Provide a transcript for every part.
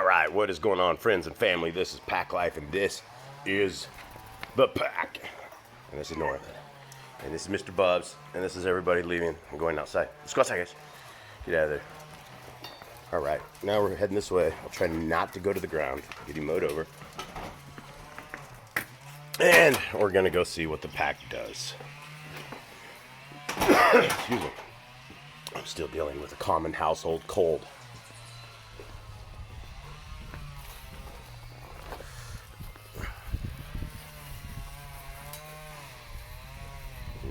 Alright, what is going on, friends and family? This is Pack Life, and this is the Pack. And this is Nora. And this is Mr. Bubs. And this is everybody leaving and going outside. Let's go outside, guys. Get out of there. Alright, now we're heading this way. I'll try not to go to the ground. Get him mowed over. And we're going to go see what the Pack does. Excuse me. I'm still dealing with a common household cold.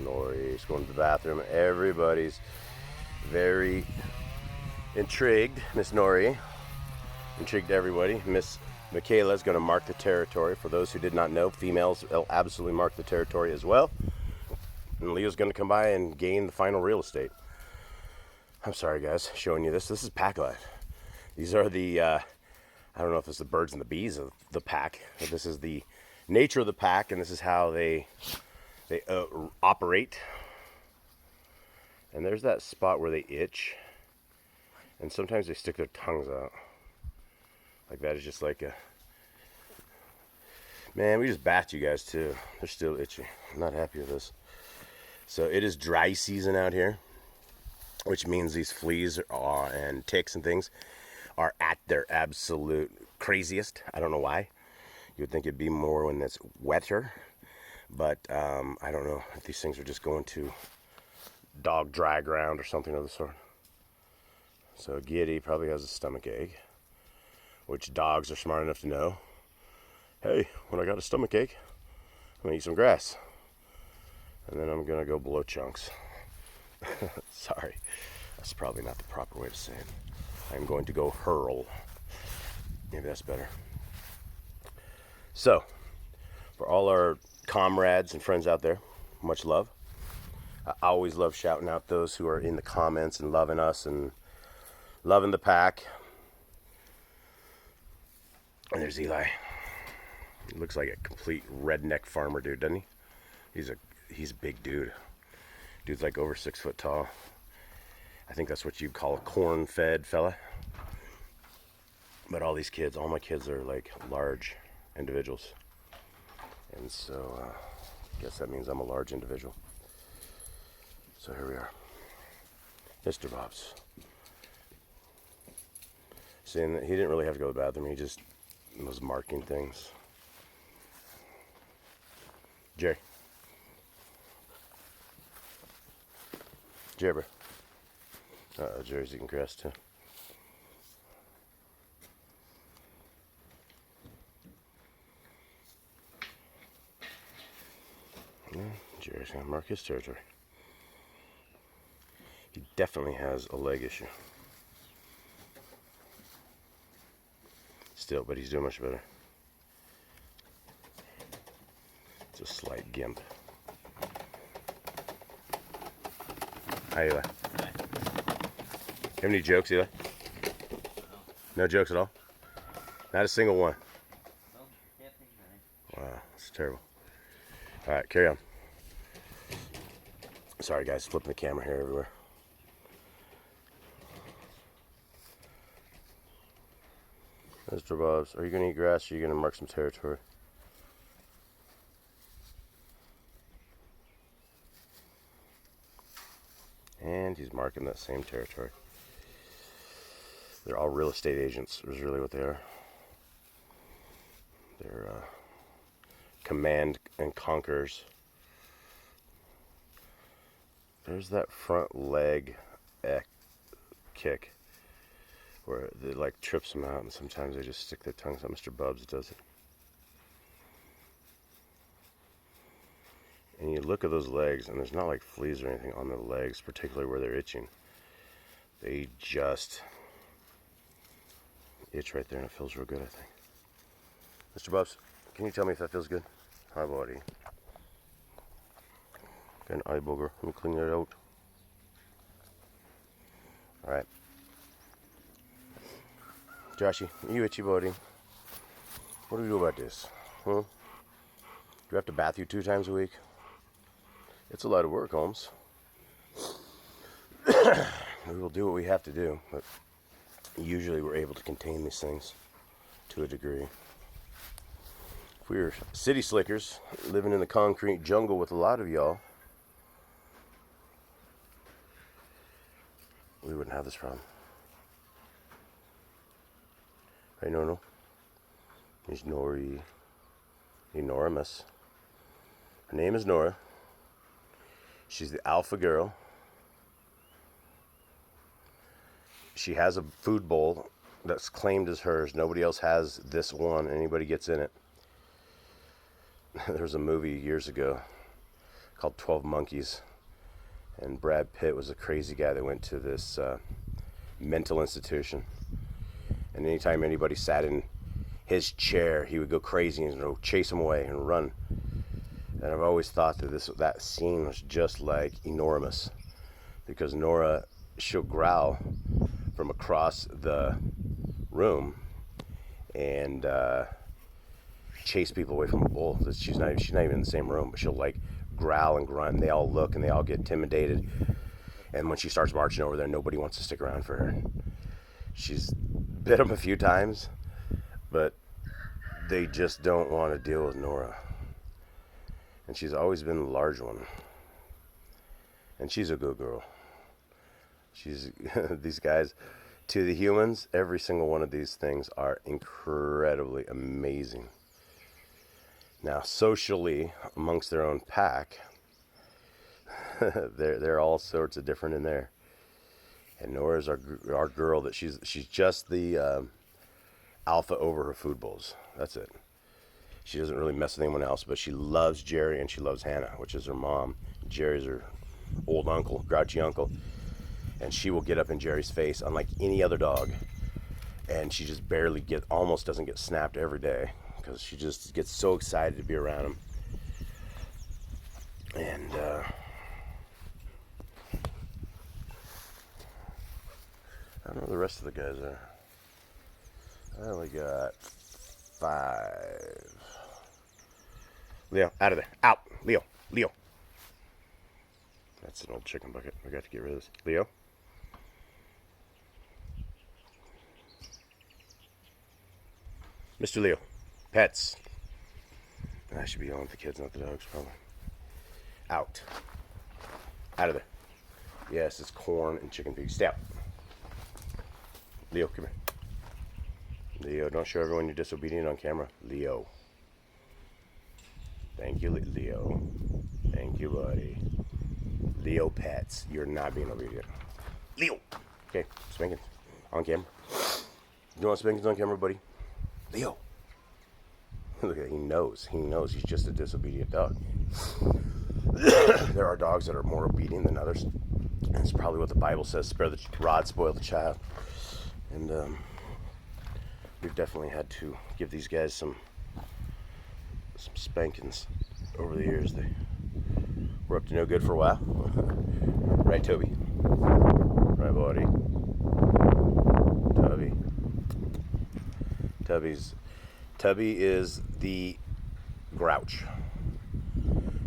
Nori's going to the bathroom. Everybody's very intrigued. Miss Nori intrigued everybody. Miss Michaela is going to mark the territory. For those who did not know, females will absolutely mark the territory as well. And Leo's going to come by and gain the final real estate. I'm sorry, guys, showing you this. This is Pack Life. These are the, I don't know if it's the birds and the bees of the pack, but this is the nature of the pack, and this is how they operate. And there's that spot where they itch, and sometimes they stick their tongues out. Like that is just like a... Man, we just bathed you guys too. They're still itchy. I'm not happy with this. So it is dry season out here, which means these fleas and ticks and things are at their absolute craziest. I don't know why. You would think it'd be more when it's wetter, but I don't know if these things are just going to dog dry ground or something of the sort. So Giddy probably has a stomach ache, which dogs are smart enough to know. Hey, when I got a stomach ache, I'm gonna eat some grass, and then I'm gonna go blow chunks. Sorry, that's probably not the proper way to say it. I'm going to go hurl. Maybe that's better. So, for all our comrades and friends out there, much love. I always love shouting out those who are in the comments and loving us and loving the pack. And there's Eli. He looks like a complete redneck farmer dude, doesn't he? He's a big dude. Dude's like over 6 foot tall. I think that's what you'd call a corn-fed fella. But all these kids, all my kids are like large individuals. And so I guess that means I'm a large individual. So here we are. Mr. Bob's. Seeing that he didn't really have to go to the bathroom, he just was marking things. Jerry. Jabber. Jerry's eating grass too. Yeah, Jerry's gonna mark his territory. He definitely has a leg issue. Still, but he's doing much better. It's a slight gimp. Hi, Eli. Hi. Have any jokes, Eli? No jokes at all? Not a single one. Well, can't think of any. Wow, that's terrible. Alright, carry on. Sorry, guys, flipping the camera here everywhere. Mr. Bobs, are you going to eat grass or are you going to mark some territory? And he's marking that same territory. They're all real estate agents, is really what they are. They're command and conquerors. There's that front leg kick where it like trips them out, and sometimes they just stick their tongues out. Mr. Bubs does it. And you look at those legs, and there's not like fleas or anything on the legs, particularly where they're itching. They just itch right there, and it feels real good, I think. Mr. Bubs, can you tell me if that feels good? Hi, buddy. Got an eye booger. Let me clean that out. Alright. Joshy, you itchy, buddy. What do we do about this? Huh? Do we have to bath you 2 times a week? It's a lot of work, Holmes. We will do what we have to do, but usually we're able to contain these things. to a degree. If we were city slickers living in the concrete jungle with a lot of y'all, we wouldn't have this problem. Right, no. He's Nori. Enormous. Her name is Nora. She's the alpha girl. She has a food bowl that's claimed as hers. Nobody else has this one. Anybody gets in it. There was a movie years ago called 12 Monkeys. And Brad Pitt was a crazy guy that went to this mental institution. And anytime anybody sat in his chair, he would go crazy and go chase him away and run. And I've always thought that that scene was just like Enormous, because Nora, she'll growl from across the room and chase people away from a bull. She's not even in the same room, but she'll like growl and grunt, and they all look and they all get intimidated. And when she starts marching over there, nobody wants to stick around for her. She's bit them a few times, but they just don't want to deal with Nora. And she's always been the large one. And she's a good girl. She's these guys, to the humans, every single one of these things are incredibly amazing. Now, socially, amongst their own pack, they're all sorts of different in there. And Nora's our girl that she's just the alpha over her food bowls. That's it. She doesn't really mess with anyone else, but she loves Jerry and she loves Hannah, which is her mom. Jerry's her old uncle, grouchy uncle. And she will get up in Jerry's face unlike any other dog. And she just almost doesn't get snapped every day, because she just gets so excited to be around him. And I don't know who the rest of the guys are. I only got 5. Leo, out of there. Out. Leo. That's an old chicken bucket. I got to get rid of this. Leo. Mr. Leo. Pets. I should be yelling at the kids, not the dogs, probably. Out. Out of there. Yes, it's corn and chicken feed. Stay out. Leo, come here. Leo, don't show everyone you're disobedient on camera. Leo. Thank you, Leo. Thank you, buddy. Leo Pets, you're not being obedient. Leo. Okay, spankings on camera. You want spankings on camera, buddy? Leo. Look at it, he knows. He's just a disobedient dog. There are dogs that are more obedient than others. And it's probably what the Bible says, spare the rod, spoil the child. And we've definitely had to give these guys some spankings over the years. They were up to no good for a while. Right, Toby? Right, buddy? Tubby is the grouch.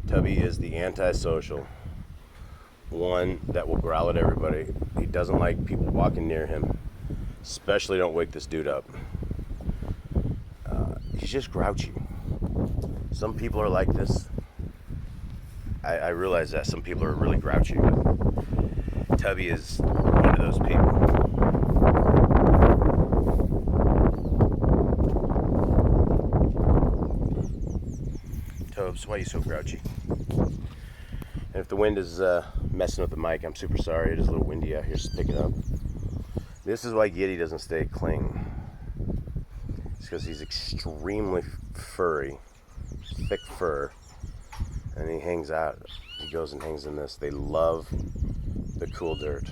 Tubby is the antisocial one that will growl at everybody. He doesn't like people walking near him. Especially don't wake this dude up. He's just grouchy. Some people are like this. I realize that some people are really grouchy, but Tubby is one of those people. Tobes, why are you so grouchy? And if the wind is messing with the mic, I'm super sorry. It is a little windy out here, so pick it up. This is why Giddy doesn't stay clean. It's because he's extremely furry, thick fur, and he hangs out. He goes and hangs in this. They love the cool dirt.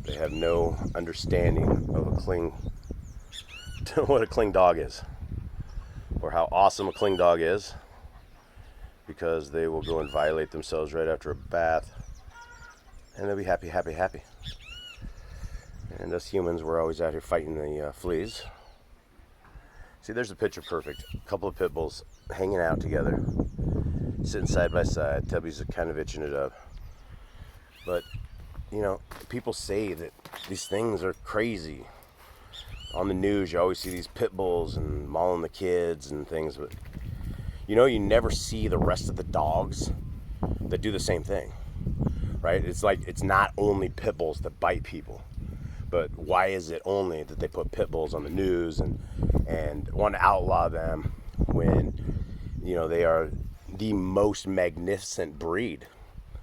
They have no understanding of what a cling dog is, or how awesome a cling dog is, because they will go and violate themselves right after a bath, and they'll be happy. And us humans, we're always out here fighting the fleas. See, there's a picture perfect. A couple of pit bulls hanging out together, sitting side by side. Tubby's kind of itching it up. But, you know, people say that these things are crazy. on the news, you always see these pit bulls and mauling the kids and things, but you never see the rest of the dogs that do the same thing, right? It's like it's not only pit bulls that bite people, but why is it only that they put pit bulls on the news and want to outlaw them when they are the most magnificent breed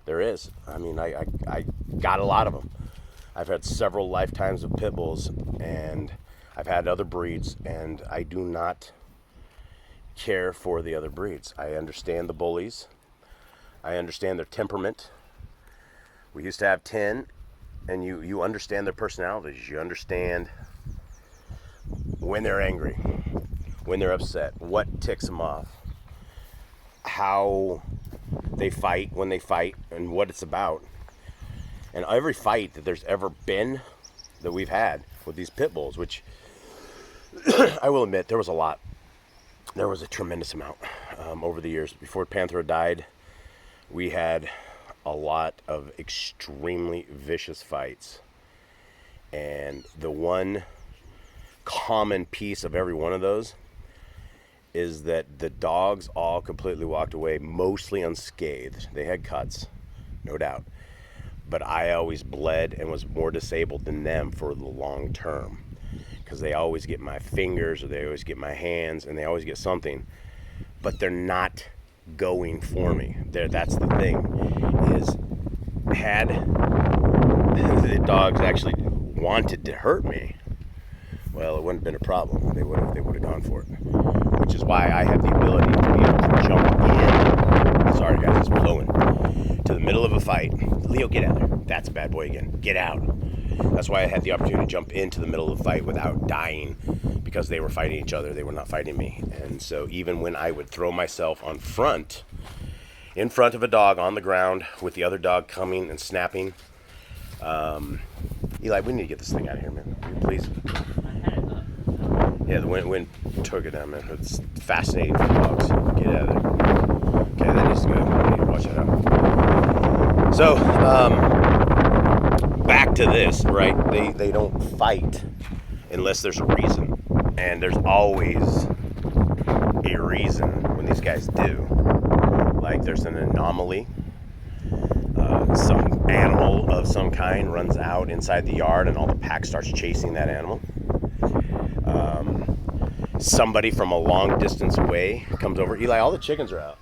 there is? I mean, I got a lot of them. I've had several lifetimes of pit bulls, and I've had other breeds, and I do not care for the other breeds. I understand the bullies. I understand their temperament. We used to have 10, and you understand their personalities. You understand when they're angry, when they're upset, what ticks them off, how they fight when they fight, and what it's about. And every fight that there's ever been that we've had with these pit bulls, which I will admit there was a lot. There was a tremendous amount over the years. Before Panthro died, we had a lot of extremely vicious fights. And the one common piece of every one of those is that the dogs all completely walked away, mostly unscathed. They had cuts, no doubt. But I always bled and was more disabled than them for the long term, because they always get my fingers or they always get my hands and they always get something, but they're not going for me. That's the thing, is had the dogs actually wanted to hurt me, well, it wouldn't have been a problem. They would have gone for it, which is why I have the ability to be able to jump in. Sorry guys, it's blowing. To the middle of a fight. Leo, get out there. That's a bad boy again. Get out. That's why I had the opportunity to jump into the middle of the fight without dying, because they were fighting each other. They were not fighting me. And so even when I would throw myself in front of a dog on the ground with the other dog coming and snapping, Eli, we need to get this thing out of here, man. Will you please? I had it up. Yeah, the wind took it down, man. It's fascinating for dogs. Get out of there. Okay, that needs to go. I need to watch that out. So, back to this, right? They don't fight unless there's a reason. And there's always a reason when these guys do. Like there's an anomaly. Some animal of some kind runs out inside the yard and all the pack starts chasing that animal. Somebody from a long distance away comes over. Eli, all the chickens are out.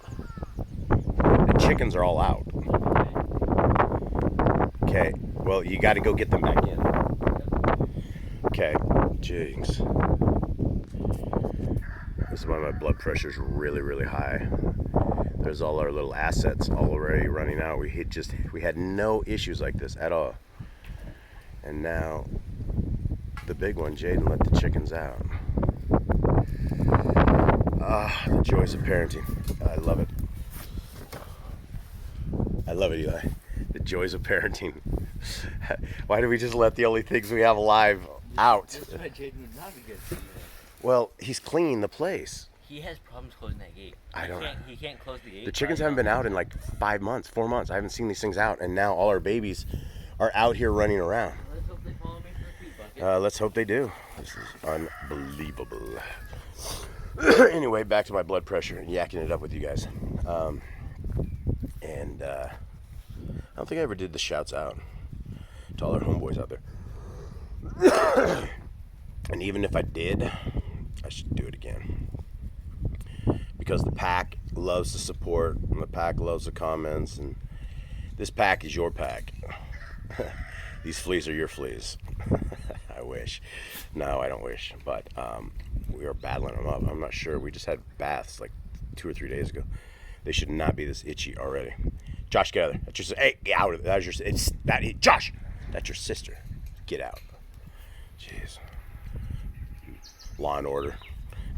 The chickens are all out. Okay, well, you got to go get them back in. Okay, jinx. This is why my blood pressure is really, really high. There's all our little assets already running out. We had no issues like this at all. And now, the big one, Jaden, let the chickens out. Ah, the joys of parenting. I love it. I love it, Eli. The joys of parenting. Why do we just let the only things we have alive out? That's why Jaden would not be good for you. Well, he's cleaning the place. He has problems closing that gate. He can't close the gate. The chickens haven't been out in like 5 months, 4 months. I haven't seen these things out, and now all our babies are out here running around. Let's hope they follow me for the feed bucket. Let's hope they do. This is unbelievable. Anyway, back to my blood pressure, yakking it up with you guys. And I don't think I ever did the shouts out to all our homeboys out there. And even if I did, I should do it again. Because the pack loves the support, and the pack loves the comments, and this pack is your pack. These fleas are your fleas. I wish. No, I don't wish. But we are battling them up. I'm not sure. We just had baths like 2 or 3 days ago. They should not be this itchy already. Josh, get out of there. That's your, hey, get out of there. Josh, that's your sister. Get out. Jeez. Law and Order,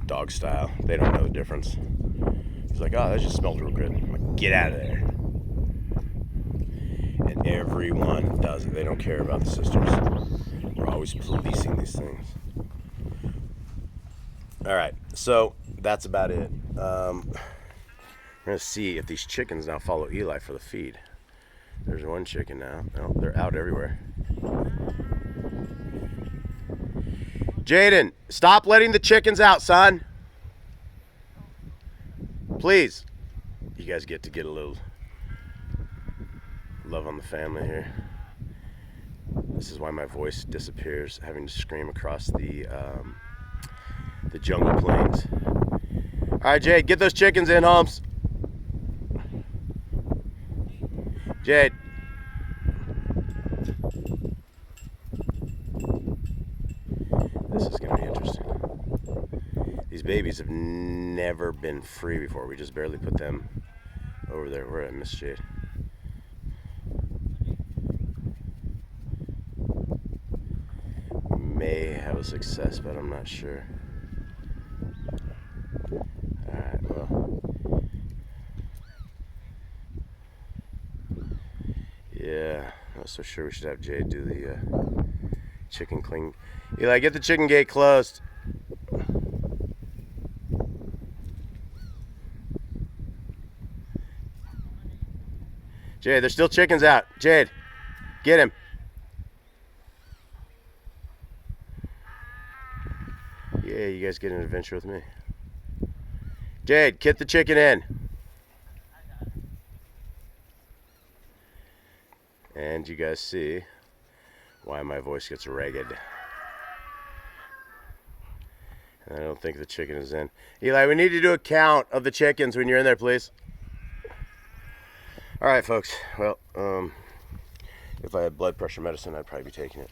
dog style. They don't know the difference. He's like, oh, that just smells real good. I'm like, get out of there. And everyone does it. They don't care about the sisters. We're always policing these things. All right, so that's about it. We're gonna see if these chickens now follow Eli for the feed. There's one chicken now. Oh, they're out everywhere. Jaden, stop letting the chickens out, son. Please. You guys get to get a little love on the family here. This is why my voice disappears, having to scream across the jungle plains. All right, Jade, get those chickens in, Holmes. Jade. This is going to be interesting. These babies have never been free before. We just barely put them over there. Where did I miss Jade? We may have a success, but I'm not sure. Alright, well. Yeah, not so sure we should have Jade do the chicken clean. Eli, get the chicken gate closed. Jade, there's still chickens out. Jade, get him. Yeah, you guys get an adventure with me. Jade, get the chicken in. And you guys see why my voice gets ragged. And I don't think the chicken is in. Eli, we need to do a count of the chickens when you're in there, please. All right, folks. Well, if I had blood pressure medicine, I'd probably be taking it.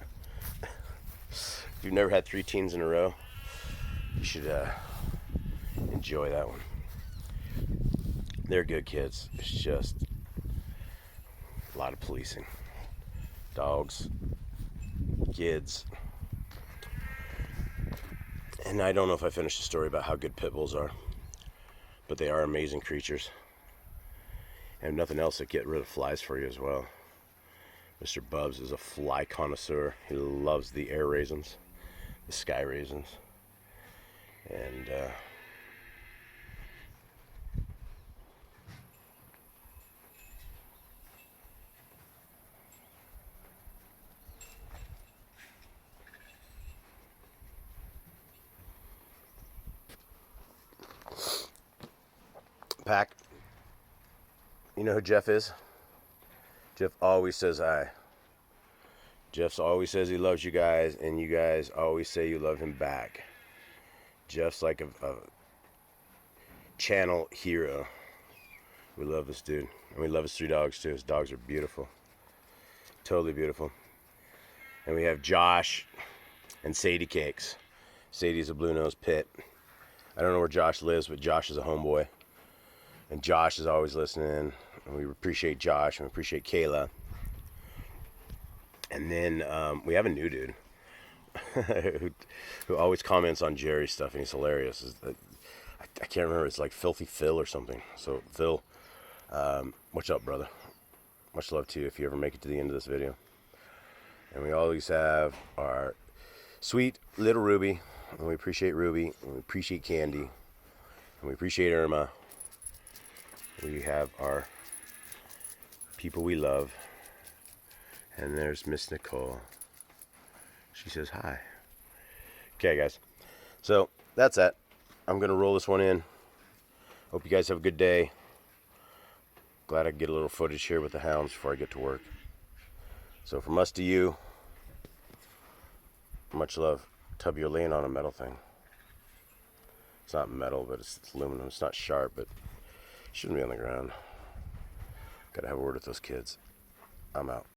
If you've never had 3 teens in a row, you should enjoy that one. They're good kids. It's just a lot of policing. Dogs, kids. And I don't know if I finished the story about how good Pitbulls are, but they are amazing creatures. And nothing else that get rid of flies for you as well. Mr. Bubs is a fly connoisseur. He loves the air raisins, the sky raisins. And Pack, you know who Jeff is? Jeff always says hi. Jeff always says he loves you guys, and you guys always say you love him back. Jeff's like a channel hero. We love this dude. And we love his 3 dogs too. His dogs are beautiful. Totally beautiful. And we have Josh and Sadie Cakes. Sadie's a blue-nosed pit. I don't know where Josh lives, but Josh is a homeboy. And Josh is always listening. And we appreciate Josh and we appreciate Kayla. And then we have a new dude who always comments on Jerry's stuff, and he's hilarious. I can't remember. It's like Filthy Phil or something. So Phil, what's up, brother? Much love to you if you ever make it to the end of this video. And we always have our sweet little Ruby, and we appreciate Ruby, and we appreciate Candy, and we appreciate Irma. We have our people we love. And there's Miss Nicole. She says hi. Okay, guys. So that's that. I'm going to roll this one in. Hope you guys have a good day. Glad I could get a little footage here with the hounds before I get to work. So from us to you, much love. Tubby, you're laying on a metal thing. It's not metal, but it's aluminum. It's not sharp, but it shouldn't be on the ground. Gotta have a word with those kids. I'm out.